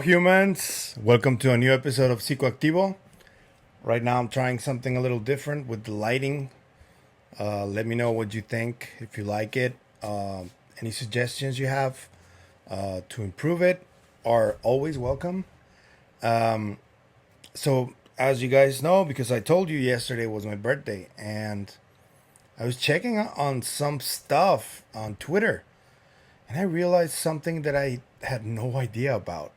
humans. Welcome to a new episode of Psicoactivo. Right now, I'm trying something a little different with the lighting. Let me know what you think, if you like it. Any suggestions you have to improve it are always welcome. So, as you guys know, because I told you yesterday was my birthday, and I was checking on some stuff on Twitter, and I realized something that I had no idea about.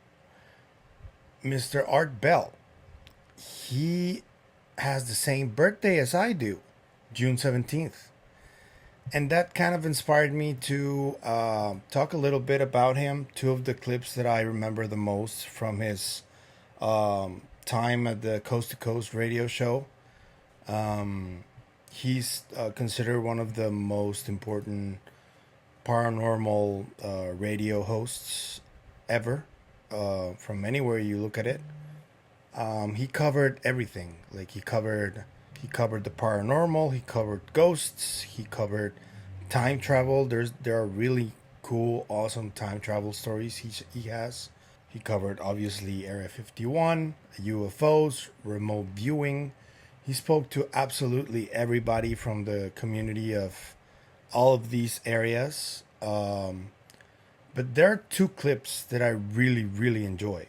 Mr. Art Bell, he has the same birthday as I do, June 17th. And that kind of inspired me to talk a little bit about him. Two of the clips that I remember the most from his time at the Coast to Coast radio show. He's considered one of the most important paranormal radio hosts ever. From anywhere you look at it, he covered everything. Like he covered the paranormal, he covered ghosts, he covered time travel. There are really cool, awesome time travel stories he has. He covered obviously Area 51, UFOs, remote viewing. He spoke to absolutely everybody from the community of all of these areas. But there are two clips that I really, really enjoy.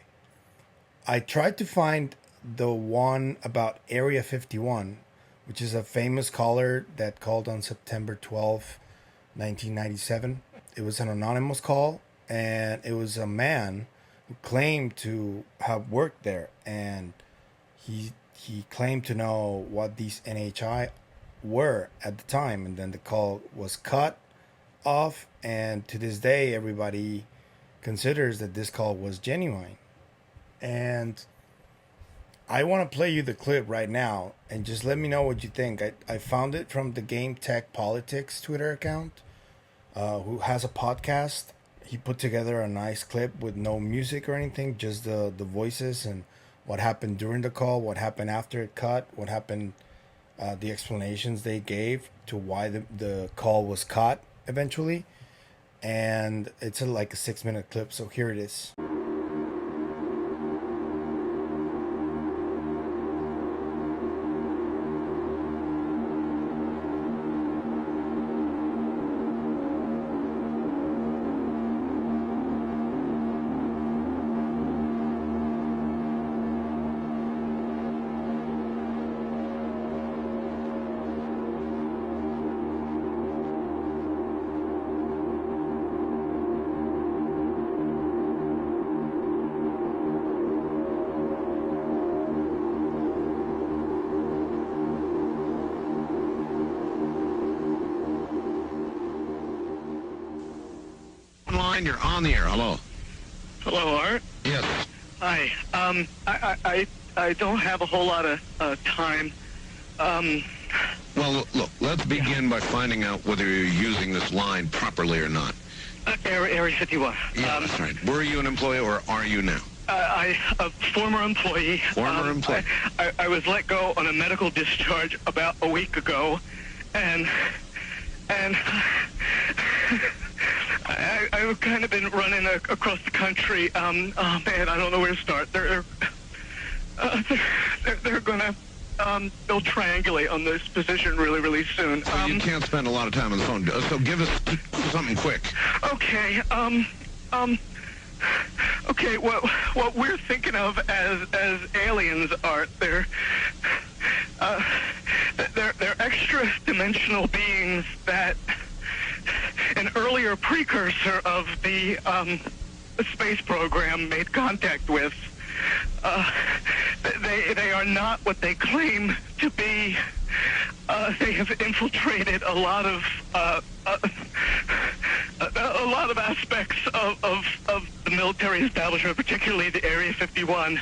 I tried to find the one about Area 51, which is a famous caller that called on September 12th, 1997. It was an anonymous call, and it was a man who claimed to have worked there, and he claimed to know what these NHI were at the time, and then the call was cut off, and to this day everybody considers that this call was genuine. And I want to play you the clip right now and just let me know what you think. I found it from the Game Tech Politics Twitter account, who has a podcast. He put together a nice clip with no music or anything, just the voices and what happened during the call, what happened after it cut, what happened, the explanations they gave to why the call was cut eventually. And it's like a 6-minute clip, so here it is. You're on the air. Hello. Hello, Art. Yes. Hi. I don't have a whole lot of time. Well, look. Let's begin by finding out whether you're using this line properly or not. Area 51. Yeah, that's right. Were you an employee or are you now? A former employee. Former employee. I was let go on a medical discharge about a week ago, and I've kind of been running across the country. Oh man, I don't know where to start. They're gonna they'll triangulate on this position really soon. So you can't spend a lot of time on the phone. So give us something quick. Okay. Okay. What we're thinking of as aliens, Art, they're extra dimensional beings that an earlier precursor of the space program made contact with. They are not what they claim to be. They have infiltrated a lot of aspects of the military establishment, particularly the Area 51.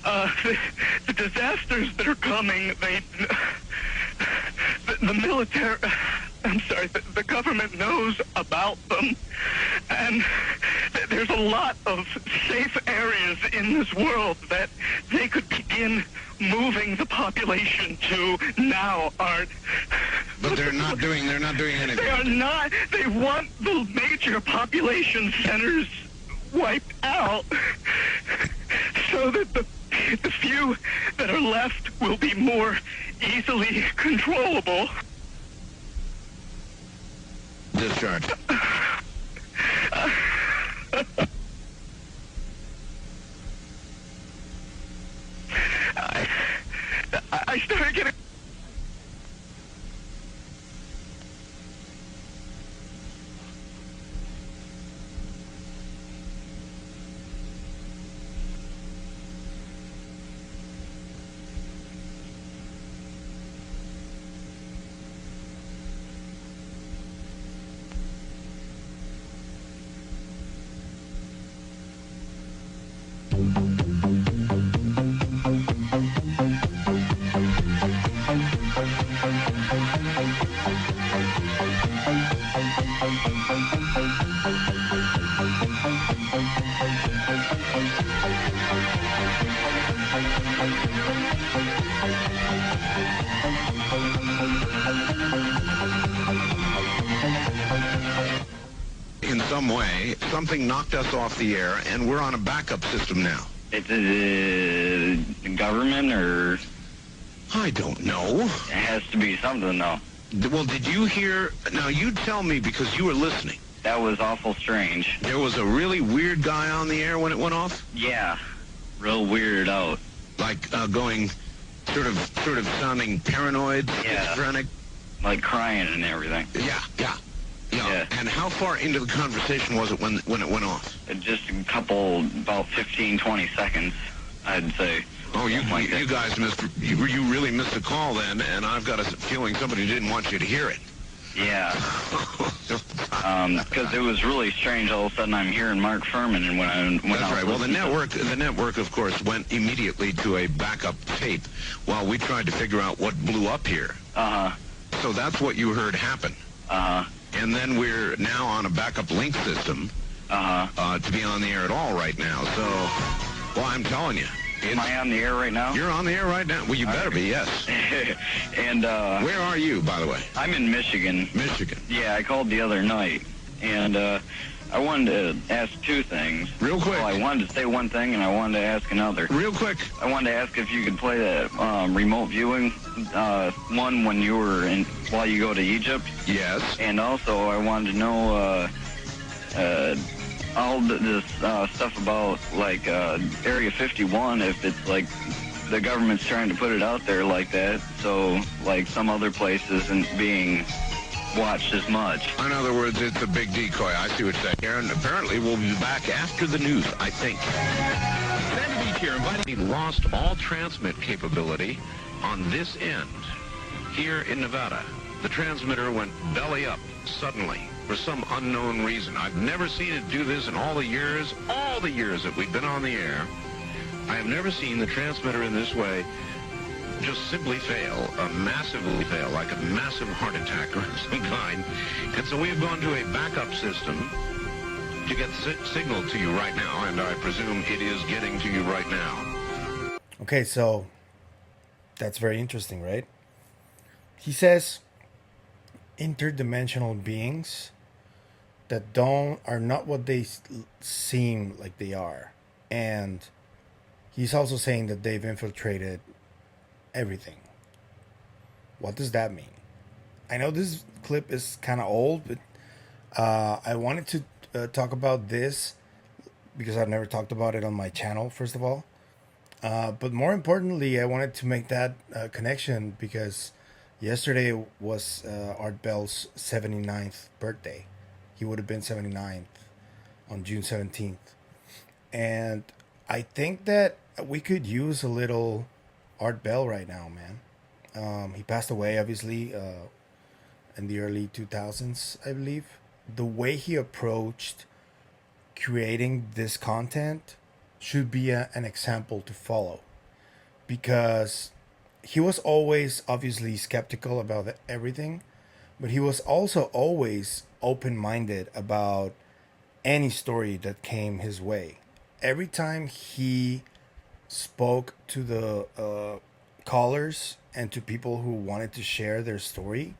The disasters that are coming, the military. I'm sorry, the government knows about them, and there's a lot of safe areas in this world that they could begin moving the population to now, Art. But they're not doing anything. They are not. They want the major population centers wiped out. so that the few that are left will be more easily controllable. Discharge. I started getting... In some way, something knocked us off the air, and we're on a backup system now. It's the government, or I don't know. it has to be something, though. Well, did you hear? Now, you tell me because you were listening. That was awful strange. There was a really weird guy on the air when it went off? Yeah, real weirded out. Like going sort of sounding paranoid, Yeah. schizophrenic? Like crying and everything. Yeah. Yeah. And how far into the conversation was it when it went off? Just a couple, about 15, 20 seconds, I'd say. Oh, you Something like that. guys you really missed the call then, and I've got a feeling somebody didn't want you to hear it. Yeah, because it was really strange. All of a sudden, I'm hearing Mark Furman, and when That's I right. was Well, the network, of course, went immediately to a backup tape while we tried to figure out what blew up here. So that's what you heard happen. And then we're now on a backup link system to be on the air at all right now. So, well, I'm telling you. Am I on the air right now? You're on the air right now. Well, you better be, yes. And Where are you, by the way? I'm in Michigan. Michigan. Yeah, I called the other night, and I wanted to ask two things. Real quick. Well, I wanted to say one thing, and I wanted to ask another. Real quick. I wanted to ask if you could play that remote viewing one when you were while you go to Egypt. Yes. And also, I wanted to know all this stuff about, like, Area 51, if it's, like, the government's trying to put it out there like that, so, like, some other place isn't being watched as much. In other words, it's a big decoy. I see what you're saying. Aaron, apparently we'll be back after the news, I think. Sandy Beach here, inviting. He lost all transmit capability on this end. Here in Nevada, the transmitter went belly up suddenly for some unknown reason. I've never seen it do this in all the years that we've been on the air. I have never seen the transmitter in this way just simply fail, massively fail, like a massive heart attack or some kind. And so we have gone to a backup system to get signal to you right now, and I presume it is getting to you right now. Okay, so that's very interesting, right? He says interdimensional beings that are not what they seem like they are. And he's also saying that they've infiltrated everything. What does that mean? I know this clip is kind of old, but I wanted to talk about this because I've never talked about it on my channel, first of all. But more importantly, I wanted to make that connection because yesterday was Art Bell's 79th birthday. He would have been 79th on June 17th. And I think that we could use a little Art Bell right now, man. He passed away, obviously, in the early 2000s, I believe. The way he approached creating this content should be an example to follow. Because he was always obviously skeptical about everything, but he was also always open-minded about any story that came his way. Every time he spoke to the callers and to people who wanted to share their story,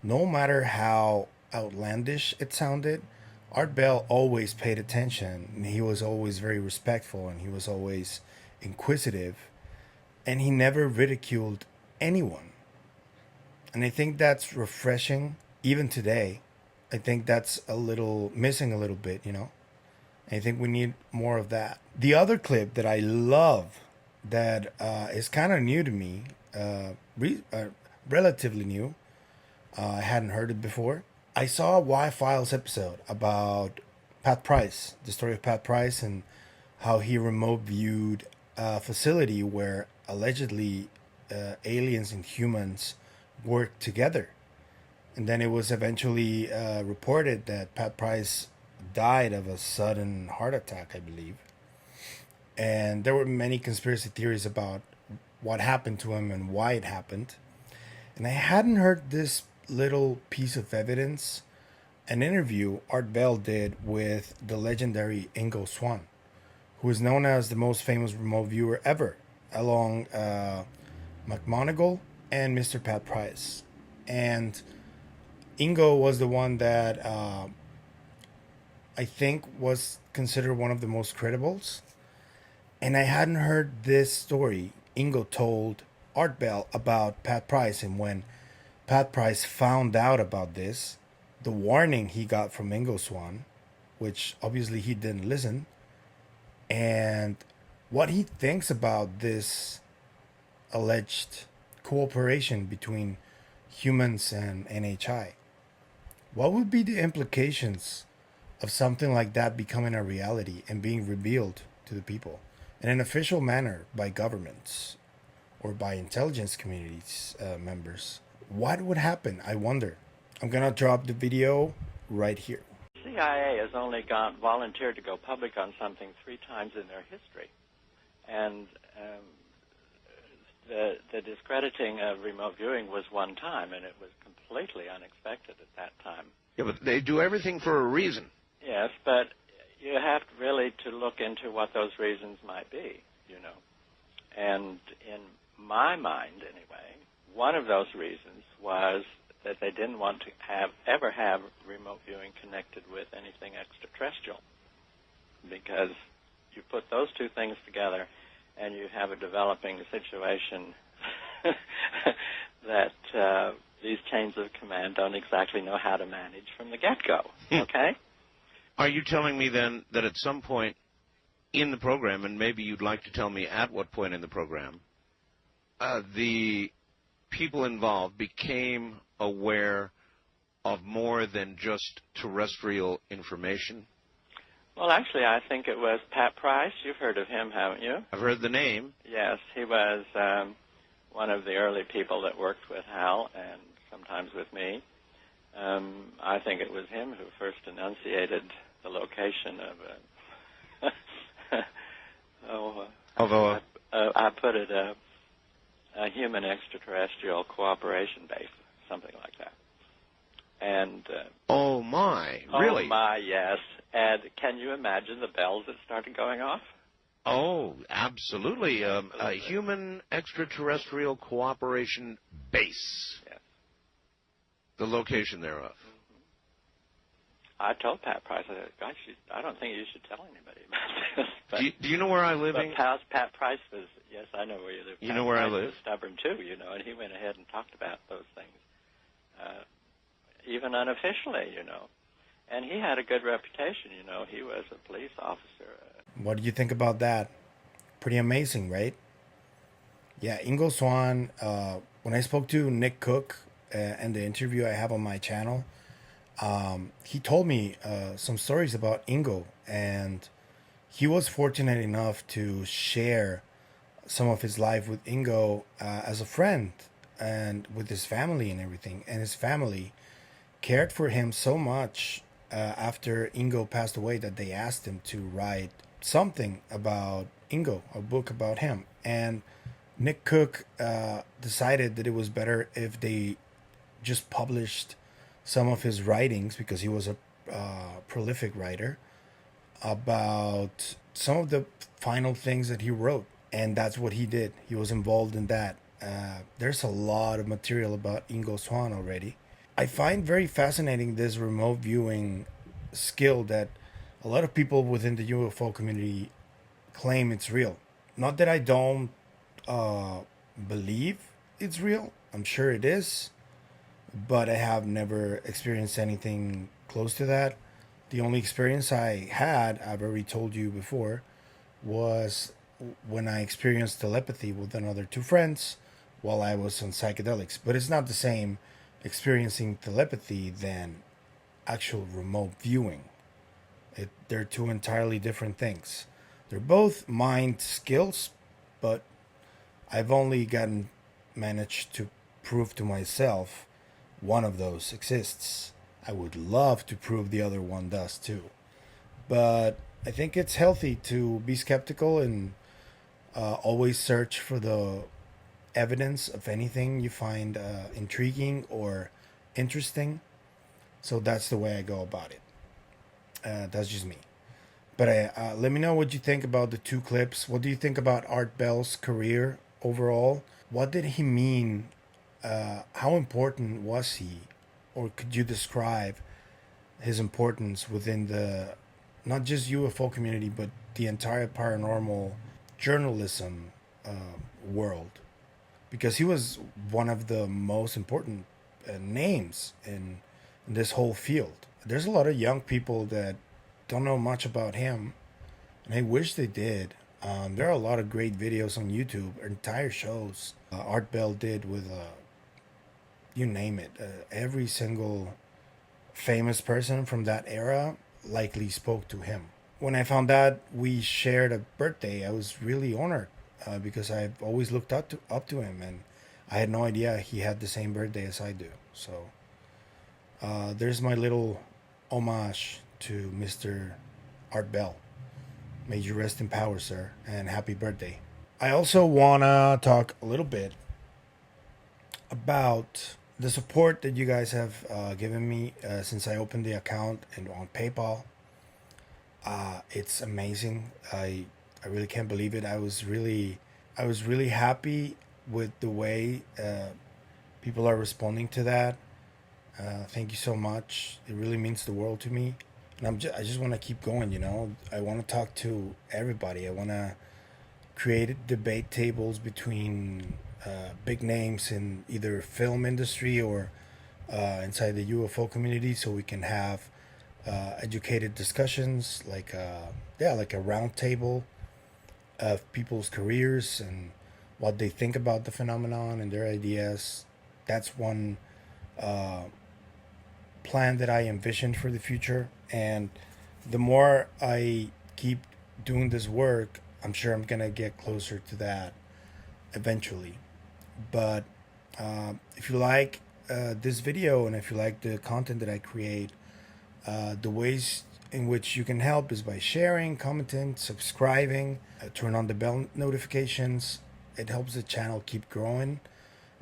no matter how outlandish it sounded, Art Bell always paid attention. He was always very respectful, and he was always inquisitive, and he never ridiculed anyone. And I think that's refreshing even today. I think that's a little missing a little bit, you know. I think we need more of that. The other clip that I love that is kind of new to me, relatively new. I hadn't heard it before. I saw a Y-Files episode about Pat Price, the story of Pat Price, and how he remote viewed a facility where allegedly aliens and humans worked together. And then it was eventually reported that Pat Price died of a sudden heart attack, I believe. And there were many conspiracy theories about what happened to him and why it happened. And I hadn't heard this little piece of evidence, an interview Art Bell did with the legendary Ingo Swan, who is known as the most famous remote viewer ever, along McMoneagle and Mr. Pat Price. And Ingo was the one that I think was considered one of the most credibles. And I hadn't heard this story Ingo told Art Bell about Pat Price, and when Pat Price found out about this, the warning he got from Ingo Swan, which obviously he didn't listen, and what he thinks about this alleged cooperation between humans and NHI. What would be the implications of something like that becoming a reality and being revealed to the people in an official manner by governments or by intelligence communities members? What would happen? I wonder. I'm going to drop the video right here. CIA has only volunteered to go public on something 3 times in their history. And the discrediting of remote viewing was one time, and it was completely unexpected at that time. Yeah, but they do everything for a reason. Yes, but you have really to look into what those reasons might be, you know. And in my mind, anyway, one of those reasons was that they didn't want to ever have remote viewing connected with anything extraterrestrial, because you put those two things together and you have a developing situation that these chains of command don't exactly know how to manage from the get-go, okay? Are you telling me then that at some point in the program, and maybe you'd like to tell me at what point in the program, the people involved became aware of more than just terrestrial information? Well, actually, I think it was Pat Price. You've heard of him, haven't you? I've heard the name. Yes, he was one of the early people that worked with Hal and sometimes with me. I think it was him who first enunciated the location of I put it a human extraterrestrial cooperation base, something like that. And oh my, really? Oh my, yes. And can you imagine the bells that started going off? Oh, absolutely. A human extraterrestrial cooperation base. Yes. The location thereof. I told Pat Price, I said, gosh, I don't think you should tell anybody about this. But, do you know where I live? But Pat Price was, yes, I know where you live. You know where I live? He was stubborn too, you know, and he went ahead and talked about those things, even unofficially, you know. And he had a good reputation, you know. He was a police officer. What do you think about that? Pretty amazing, right? Yeah, Ingo Swan, when I spoke to Nick Cook and the interview I have on my channel, he told me some stories about Ingo, and he was fortunate enough to share some of his life with Ingo as a friend and with his family and everything. And his family cared for him so much after Ingo passed away that they asked him to write something about Ingo, a book about him. And Nick Cook decided that it was better if they just published some of his writings, because he was a prolific writer, about some of the final things that he wrote. And that's what he did. He was involved in that. There's a lot of material about Ingo Swan already. I find very fascinating this remote viewing skill that a lot of people within the UFO community claim it's real. Not that I don't believe it's real. I'm sure it is, but I have never experienced anything close to that. The only experience I had, I've already told you before, was when I experienced telepathy with another two friends while I was on psychedelics. But it's not the same experiencing telepathy than actual remote viewing. They're two entirely different things. They're both mind skills, but I've only gotten managed to prove to myself one of those exists. I would love to prove the other one does too. But I think it's healthy to be skeptical and always search for the evidence of anything you find intriguing or interesting. So that's the way I go about it. That's just me. But let me know what you think about the two clips. What do you think about Art Bell's career overall? What did he mean? How important was he? Or could you describe his importance within the not just UFO community, but the entire paranormal journalism world? Because he was one of the most important names in this whole field. There's a lot of young people that don't know much about him, and I wish they did. There are a lot of great videos on YouTube, entire shows Art Bell did with, you name it, every single famous person from that era likely spoke to him. When I found out we shared a birthday, I was really honored because I've always looked up to him, and I had no idea he had the same birthday as I do. So there's my little homage to Mr. Art Bell. May you rest in power, sir, and happy birthday. I also want to talk a little bit about the support that you guys have given me since I opened the account and on PayPal. It's amazing. I really can't believe it. I was really happy with the way people are responding to that. Thank you so much. It really means the world to me. And I just want to keep going, you know. I want to talk to everybody. I want to create debate tables between big names in either film industry or inside the UFO community, so we can have educated discussions, like like a round table of people's careers and what they think about the phenomenon and their ideas. That's one plan that I envisioned for the future. And the more I keep doing this work, I'm sure I'm gonna get closer to that eventually. But if you like this video and if you like the content that I create, the ways in which you can help is by sharing, commenting, subscribing, turn on the bell notifications. It helps the channel keep growing.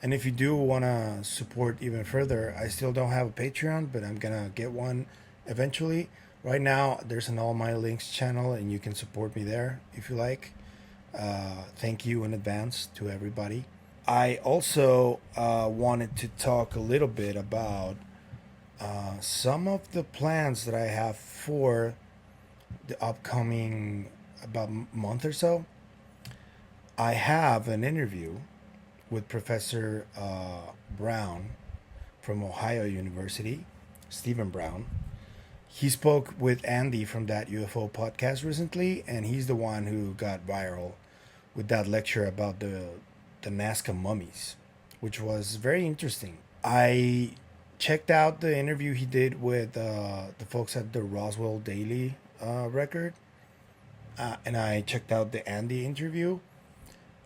And if you do want to support even further, I still don't have a Patreon, but I'm going to get one eventually. Right now, there's an All My Links channel, and you can support me there if you like. Thank you in advance to everybody. I also wanted to talk a little bit about some of the plans that I have for the upcoming about month or so. I have an interview with Professor Brown from Ohio University, Stephen Brown. He spoke with Andy from that UFO podcast recently, and he's the one who got viral with that lecture about the Nazca mummies, which was very interesting. I checked out the interview he did with the folks at the Roswell Daily Record, and I checked out the Andy interview,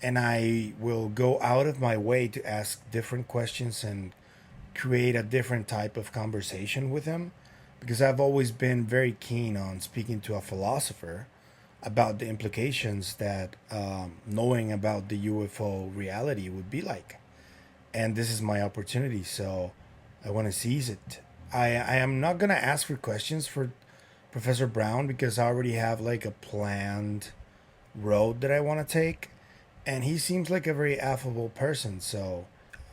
and I will go out of my way to ask different questions and create a different type of conversation with him, because I've always been very keen on speaking to a philosopher about the implications that knowing about the UFO reality would be like. And this is my opportunity, so I want to seize it. I am not going to ask for questions for Professor Brown because I already have like a planned road that I want to take. And he seems like a very affable person, so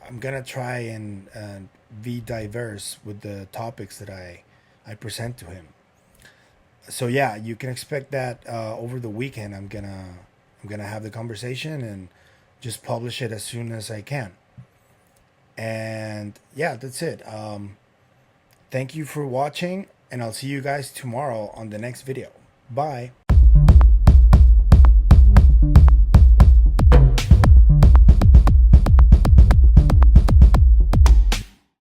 I'm going to try and be diverse with the topics that I present to him. So yeah, you can expect that over the weekend. I'm gonna I'm gonna have the conversation and just publish it as soon as I can. And yeah, that's it. Thank you for watching, and I'll see you guys tomorrow on the next video. Bye.